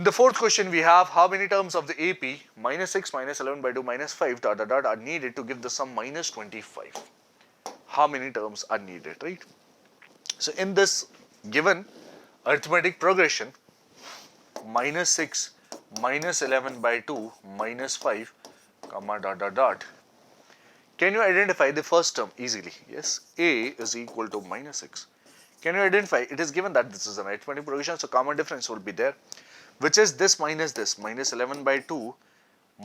In the fourth question, we have how many terms of the AP minus 6, minus 11 by 2, minus 5 dot dot dot are needed to give the sum minus 25. How many terms are needed, right? So in this given arithmetic progression, minus 6, minus 11 by 2, minus 5, comma dot dot dot. Can you identify the first term easily? Yes, A is equal to minus 6. Can you identify? It is given that this is an arithmetic progression, so common difference will be there, which is this, minus 11 by 2,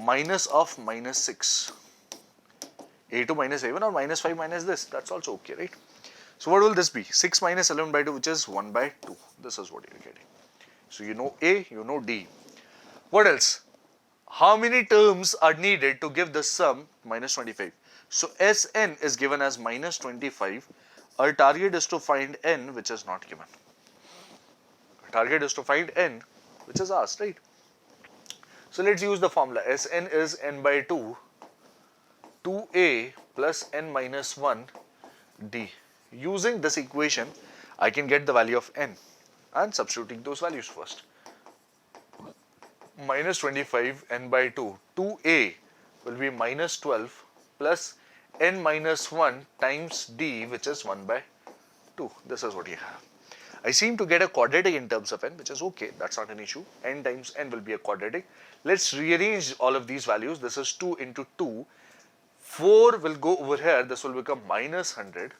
minus of minus 6. A2 minus A1 or minus 5 minus this, that's also okay, right? So what will this be? 6 minus 11 by 2, which is 1 by 2. This is what you're getting. So you know A, you know D. What else? How many terms are needed to give the sum minus 25? So Sn is given as minus 25. Our target is to find n, which is not given. Our target is to find n, which is asked, right? So let's use the formula. Sn is n by 2, 2a plus n minus 1 d. Using this equation, I can get the value of n and substituting those values first. Minus 25 n by 2, 2a will be minus 12 plus n minus 1 times d, which is 1 by 2. This is what you have. I seem to get a quadratic in terms of n, which is okay, that's not an issue. N times n will be a quadratic. Let's rearrange all of these values. This is 2 into 2. 4 will go over here, this will become minus 100.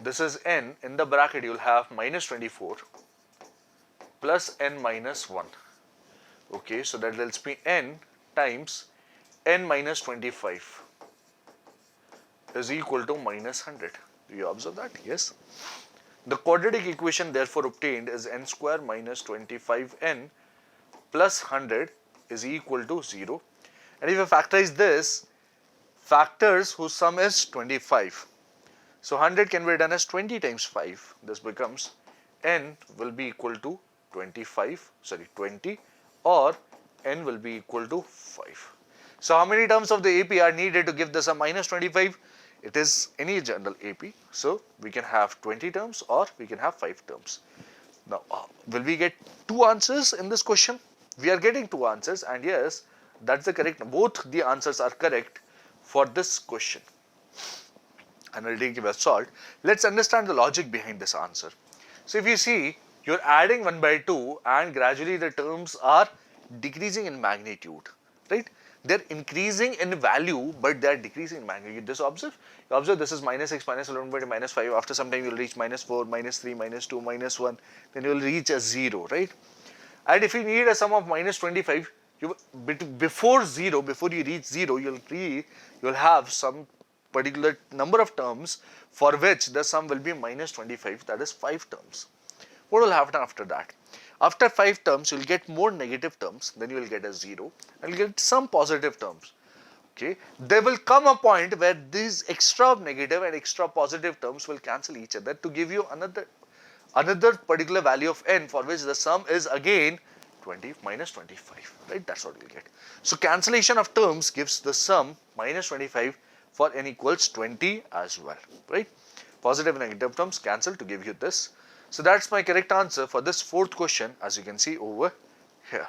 This is n, in the bracket you will have minus 24 plus n minus 1. Okay, so that tells me n times n minus 25 is equal to minus 100. Do you observe that? Yes. The quadratic equation therefore obtained is n square minus 25n plus 100 is equal to 0. And if you factorize this, factors whose sum is 25. So 100 can be done as 20 times 5. This becomes n will be equal to 20 or n will be equal to 5. So how many terms of the AP are needed to give the sum minus 25? It is any general AP. So we can have 20 terms or we can have 5 terms. Now will we get 2 answers in this question? We are getting 2 answers, and yes, that's the correct. Both the answers are correct for this question. And I'll take it as salt. Let's understand the logic behind this answer. So if you see, you're adding 1 by 2 and gradually the terms are decreasing in magnitude, right? They're increasing in value, but they're decreasing in magnitude. This observe? You observe this is minus 6, minus 11 by 2, minus 5. After some time, you'll reach minus 4, minus 3, minus 2, minus 1. Then you'll reach a 0, right? And if you need a sum of minus 25, before 0, before you reach 0, you'll have some particular number of terms for which the sum will be minus 25, that is 5 terms. What will happen after that? After 5 terms, you will get more negative terms, then you will get a 0, and you will get some positive terms. Okay, there will come a point where these extra negative and extra positive terms will cancel each other to give you another particular value of n, for which the sum is again 20 minus 25, right? That's what we will get. So cancellation of terms gives the sum minus 25 for n equals 20 as well, right? Positive and negative terms cancel to give you this. So that's my correct answer for this 4th question, as you can see over here.